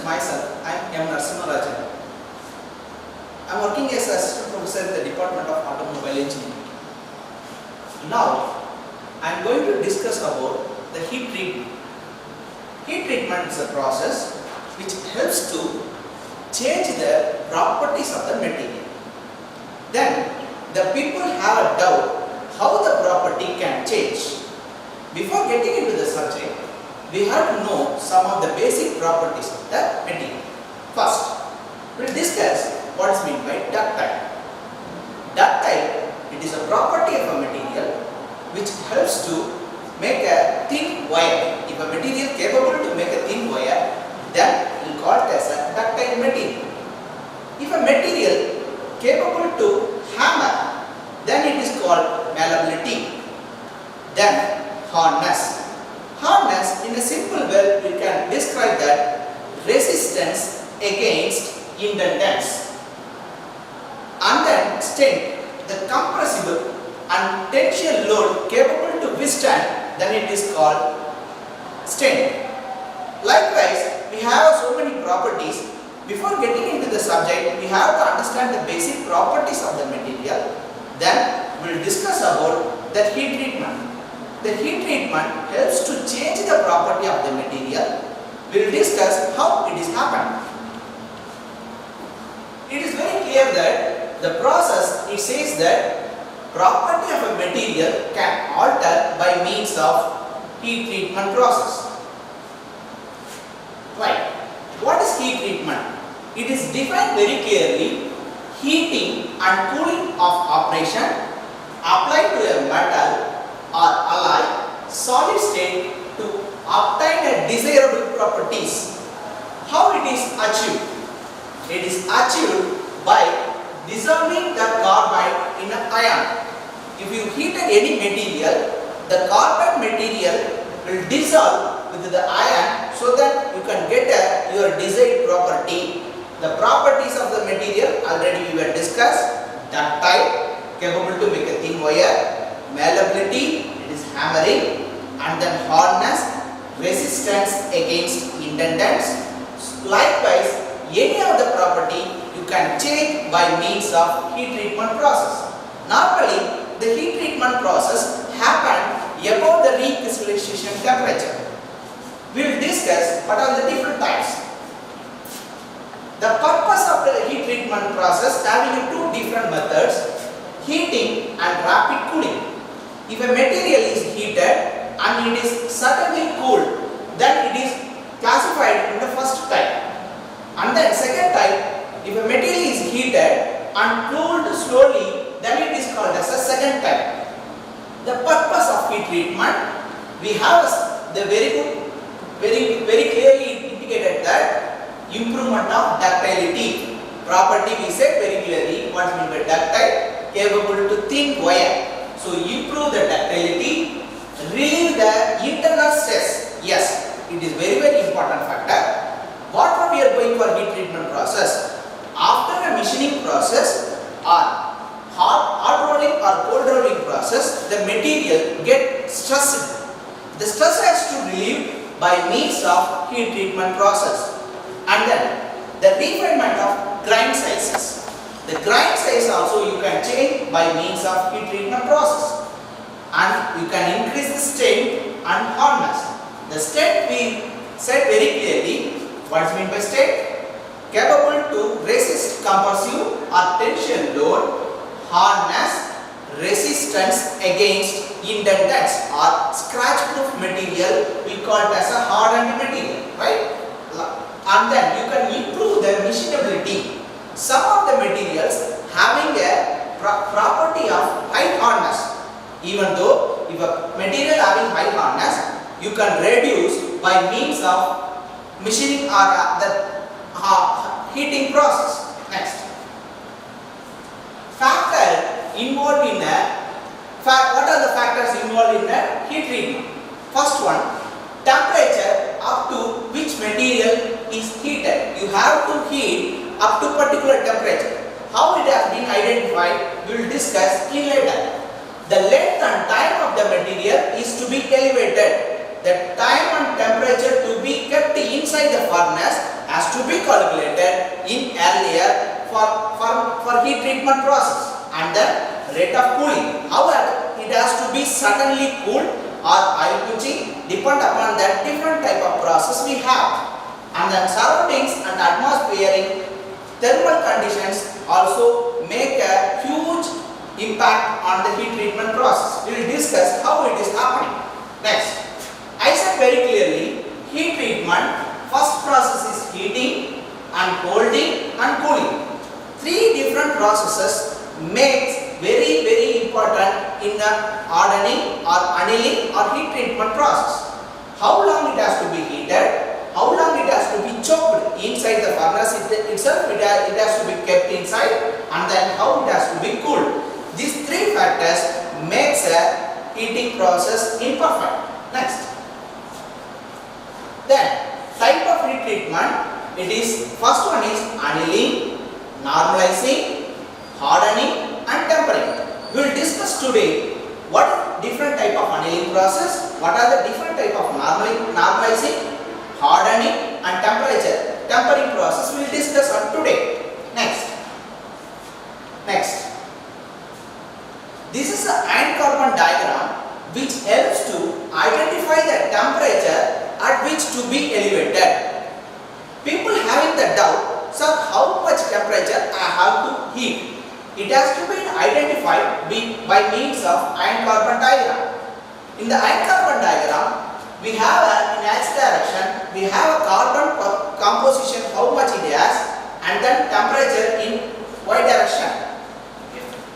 introduce myself. I am M.Narasimharajan. I am working as assistant professor in the Department of Automobile Engineering. Now, I am going to discuss about the heat treatment. Heat treatment is a process which helps to change the properties of the material. Then, the people have a doubt how the property can change. Before getting into the subject, we have to know some of the basic properties of the material. First, we will discuss what is meant by ductile. Ductile, it is a property of a material which helps to make a thin wire. If a material capable to make a thin wire, then we will call it as a ductile material. If a material capable to hammer, then it is called malleability. Then hardness. Hardness, in a simple way, we can describe that resistance against indentance. And then strength, the compressible and tension load capable to withstand, then it is called strength. Likewise, we have so many properties. Before getting into the subject, we have to understand the basic properties of the material. Then we will discuss about the heat treatment. The heat treatment helps to change the property of the material. We will discuss how it is happened. It is very clear that the process, it says that property of a material can alter by means of heat treatment process. Right. What is heat treatment? It is defined very clearly: heating and cooling of operation applied to a metal or alloy solid state to obtain a desirable properties. How it is achieved? It is achieved by dissolving the carbide in an ion. If you heated any material, the carbide material will dissolve with the ion so that you can get your desired property. The properties of the material already we were discussed: ductile, capable to make a thin wire; malleability, it is hammering; and then hardness, resistance against indentance. Likewise, any of the property you can change by means of heat treatment process. Normally, the heat treatment process happens above the recrystallization temperature. We will discuss what are the different types. The purpose of the heat treatment process having two different methods: heating and rapid cooling. If a material is heated and it is suddenly cooled, then it is classified in the first type. And then second type, if a material is heated and cooled slowly, then it is called as a second type. The purpose of heat treatment, we have the very clearly indicated that improvement of ductility. Property we said very clearly what is meant by ductile, capable to thin wire. So improve the ductility, relieve the internal stress. Yes, it is very important factor. What we are going for heat treatment process? After a machining process or hot rolling or cold rolling process, the material get stressed. The stress has to relieve by means of heat treatment process. And then the refinement of grind sizes. The grind size also you can change by means of heat treatment process. And you can increase the strength and hardness. The strength we said very clearly. What is meant by strength? Capable to resist compressive or tension load, hardness, resistance against indentance or scratch proof material, we call it as a hardened material, right? And then you can improve the machinability. Some of the materials having a property of high hardness. Even though if a material having high hardness, you can reduce by means of machining or the heating process. Next, factor involved in what are the factors involved in a heat treatment? First one, temperature up to which material is heated. You have to heat up to particular temperature. How it has been identified, we will discuss in later. The length and time of the material is to be elevated. The time and temperature to be kept inside the furnace has has to be calculated in earlier for heat treatment process, and the rate of cooling. However, it has to be suddenly cooled or oil quenching, depend upon that different type of process we have. And the surroundings and atmospheric thermal conditions also make a huge impact on the heat treatment process. We will discuss how it is happening. Next, I said very clearly, heat treatment, first process is heating and holding and cooling. Three different processes makes very important in the hardening or annealing or heat treatment process. How long it has to be heated, how long it has to be choked inside the furnace itself, it has to be kept inside, and then how it has to be cooled. These three factors makes a heating process imperfect. Next, then type of heat treatment, it is first one is annealing, normalizing, hardening and tempering. We will discuss today what is different type of annealing process, what are the different type of normalizing, hardening and tempering process we will discuss on today. Next, this is an iron carbon diagram which helps to identify the temperature at which to be elevated. People having the doubt, sir, how much temperature I have to heat? It has to be identified by means of iron carbon diagram. In the iron carbon diagram, we have in x direction, we have a carbon composition, how much it has, and then temperature in y direction.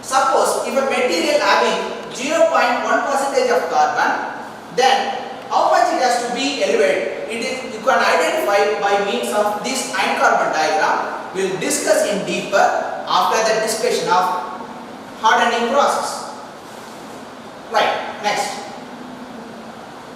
Suppose if a material having 0.1% of carbon, then how much it has to be elevated? You can identify by means of this iron carbon diagram. We will discuss in deeper after the discussion of hardening process. Right, next.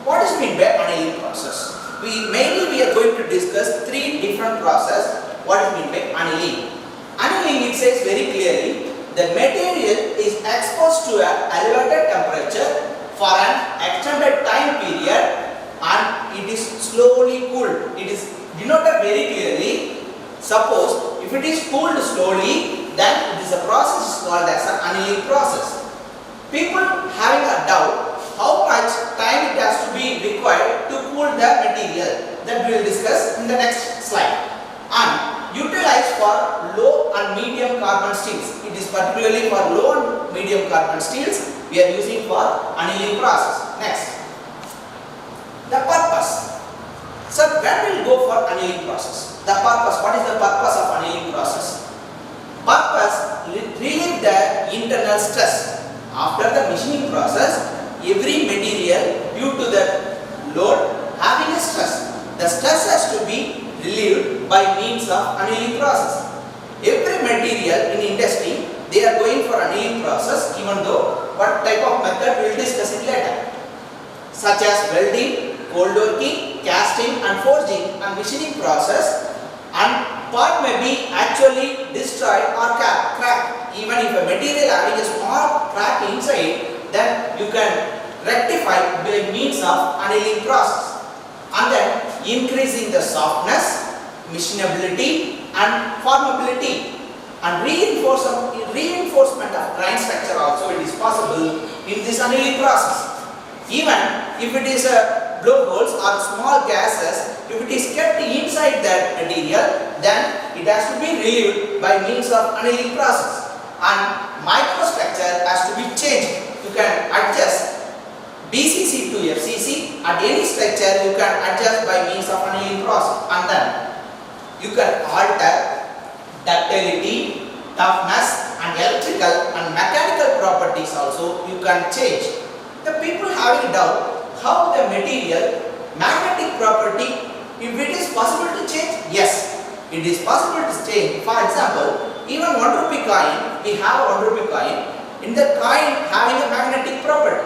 What is meant by annealing process? Mainly we are going to discuss three different processes. What is meant by annealing? Annealing, it says very clearly, the material is exposed to an elevated temperature for an extended time period and it is slowly cooled. It is denoted very clearly. Suppose if it is cooled slowly, then it is a process called as an annealing process. People having a doubt how much time it has to be required to cool the material, that we will discuss in the next slide. And utilized for low and medium carbon steels. It is particularly for low and medium carbon steels we are using for annealing process. Next, the purpose. So when we will go for annealing process? The purpose. What is the purpose of annealing process? Purpose, relieve the internal stress. After the machining process, every material due to the load having a stress. The stress has to be relieved by means of annealing process. Every material in industry, they are going for annealing process, even though what type of method we will discuss it later, such as welding, cold working, casting and forging and machining process, and part may be actually destroyed or cracked. Even if a material having a small crack inside, then you can rectify by means of annealing process, and then increasing the softness, machinability and formability, and reinforcement of grind structure also it is possible in this annealing process. Even if it is a blowholes or small gases, if it is kept inside that material, then it has to be relieved by means of annealing process, and microstructure has to be changed. You can adjust BCC to FCC, at any structure you can adjust by means of annealing process, and then you can alter ductility, toughness and electrical and mechanical properties also you can change. The people having doubt how the material magnetic property, if it is possible to change, yes, it is possible to change. For example, even 1 rupee coin, we have a 1 rupee coin, in the coin having a magnetic property.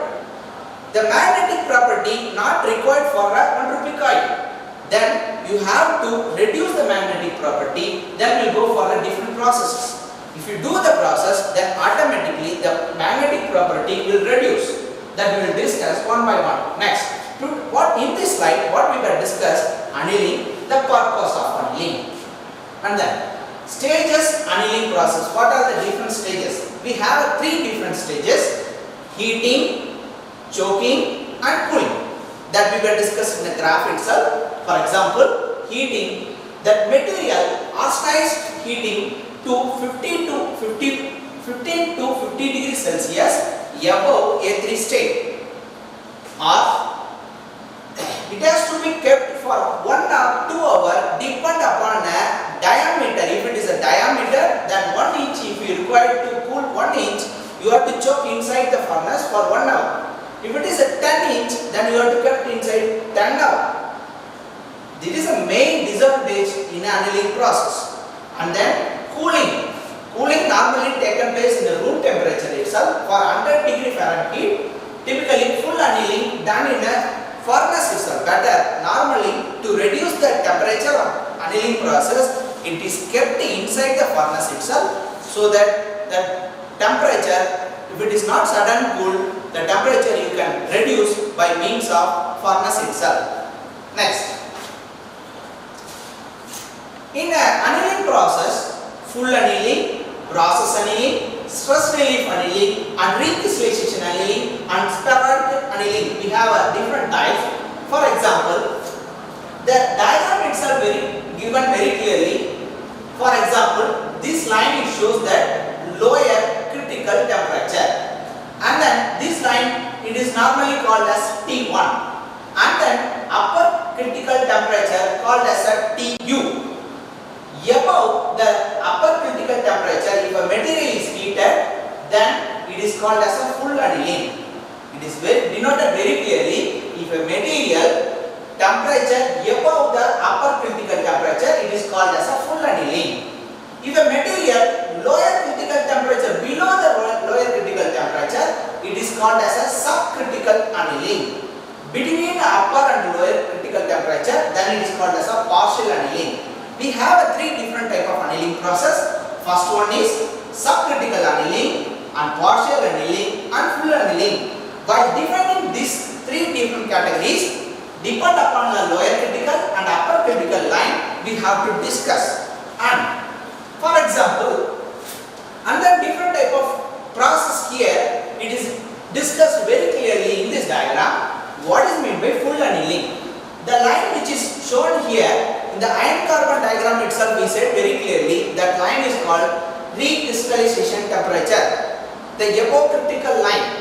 The magnetic property not required for a 1 rupee coin. Then you have to reduce the magnetic property, then you go for a different processes. If you do the process, then automatically the magnetic property will reduce. That we will discuss one by one. Next, in this slide, what we will discuss, annealing, the purpose of annealing. And then stages annealing process. What are the different stages? We have three different stages: heating, choking and cooling, that we will discuss in the graph itself. For example, heating, that material arsenic heating to 15 to 50 degrees Celsius above A3 state, or it has to be kept for 1 or 2 hours depend upon a diameter. If it is a diameter, then 1 inch, if you require to cool 1 inch, you have to choke inside the furnace for 1 hour. If it is a 10 inch, then you have to keep inside 10 hours. This is a main disadvantage in annealing process. And then cooling. Cooling normally taken place in the room temperature itself for 100 degree Fahrenheit. Typically full annealing done in a furnace itself. Better normally to reduce the temperature of annealing process, it is kept inside the furnace itself, so that the temperature, if it is not sudden cool, the temperature you can reduce by means of furnace itself. Next, in an annealing process, full annealing, process annealing, stress relief annealing and recrystallization annealing and sporadic annealing, we have a different types. For example, the diagram itself given very clearly. For example, this line it shows that lower critical temperature, and then this line it is normally called as T1, and then upper critical temperature called as a TU. Above the upper critical temperature, if a material is heated, then it is called as a full annealing. It is denoted very clearly. If a material temperature above the upper critical temperature, it is called as a full annealing. If a material lower critical temperature below the lower critical temperature, it is called as a subcritical annealing. Between upper and lower critical temperature, then it is called as a partial annealing. We have three different type of annealing process. First one is subcritical annealing and partial annealing and full annealing. By defining these three different categories, depend upon the lower critical and upper critical line, we have to discuss. And for example, under different type of process here, it is discussed very clearly in this diagram. What is meant by full annealing? The line which is shown here in the iron carbon diagram itself, we said very clearly that line is called recrystallization temperature, the above critical line.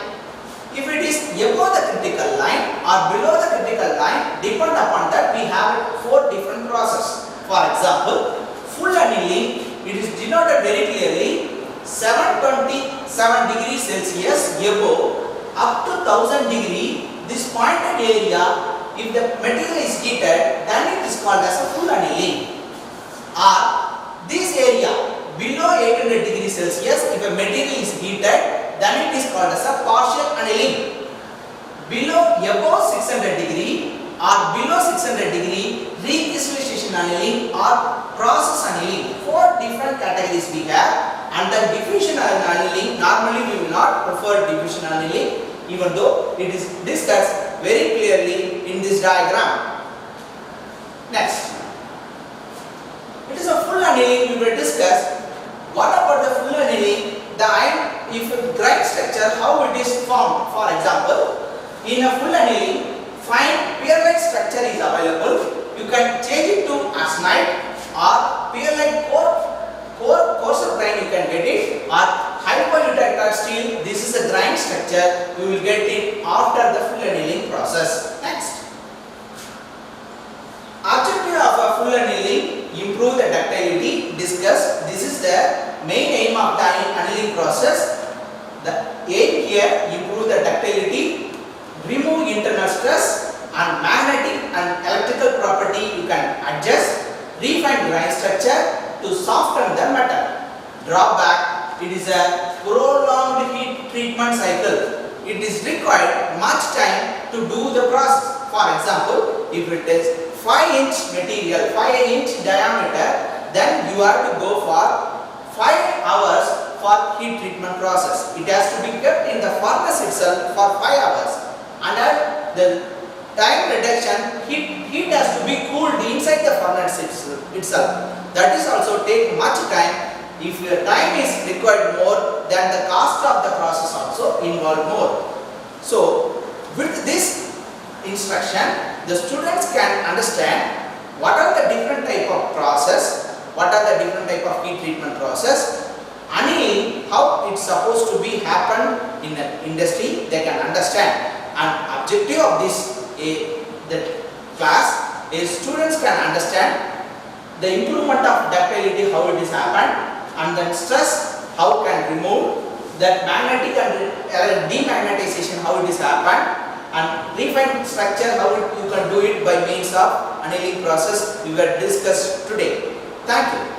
If it is above the critical line or below the critical line, depend upon that we have 4 different processes. For example, full annealing, it is denoted very clearly 727 degrees Celsius above up to 1000 degree. This pointed area, if the material is heated, then it is called as a full annealing. Or this area below 800 degrees Celsius, if a material is heated, then it is called as a partial annealing. Above 600 degree or below 600 degree, recrystallization annealing or process annealing. 4 different categories we have. And the diffusion annealing, normally we will not prefer diffusion annealing, even though it is discussed very clearly in this diagram. Next, it is a full annealing. We will discuss what about the full annealing. The iron, if a grind structure, how it is formed. For example, in a full annealing, fine pearlite structure is available. You can change it to arsenite or pearlite coarser grain, you can get it, or hypoelectric steel. This is a grind structure. We will get it after the full annealing process. Next, objective of a full annealing: improve the ductility. Discuss. This is the main aim of the annealing process. The aim here: improve the ductility, remove internal stress, and magnetic and electrical property you can adjust, refine grind structure to soften the metal. Drawback: it is a prolonged heat treatment cycle. It is required much time to do the process. For example, if it is 5-inch material, 5-inch diameter, then you have to go for 5 hours for heat treatment process. It has to be kept in the furnace itself for 5 hours. And at the time reduction, heat has to be cooled inside the furnace itself. itself. That is also take much time. If your time is required more, then the cost of the process also involve more. So with this instruction, the students can understand what are the different type of process, what are the different type of heat treatment process, annealing how it's supposed to be happen in an industry, they can understand. And objective of this the class is students can understand the improvement of ductility, how it is happened, and then stress how can remove, that magnetic and demagnetization how it is happened, and refined structure how you can do it by means of annealing process we were discussed today. Thank you.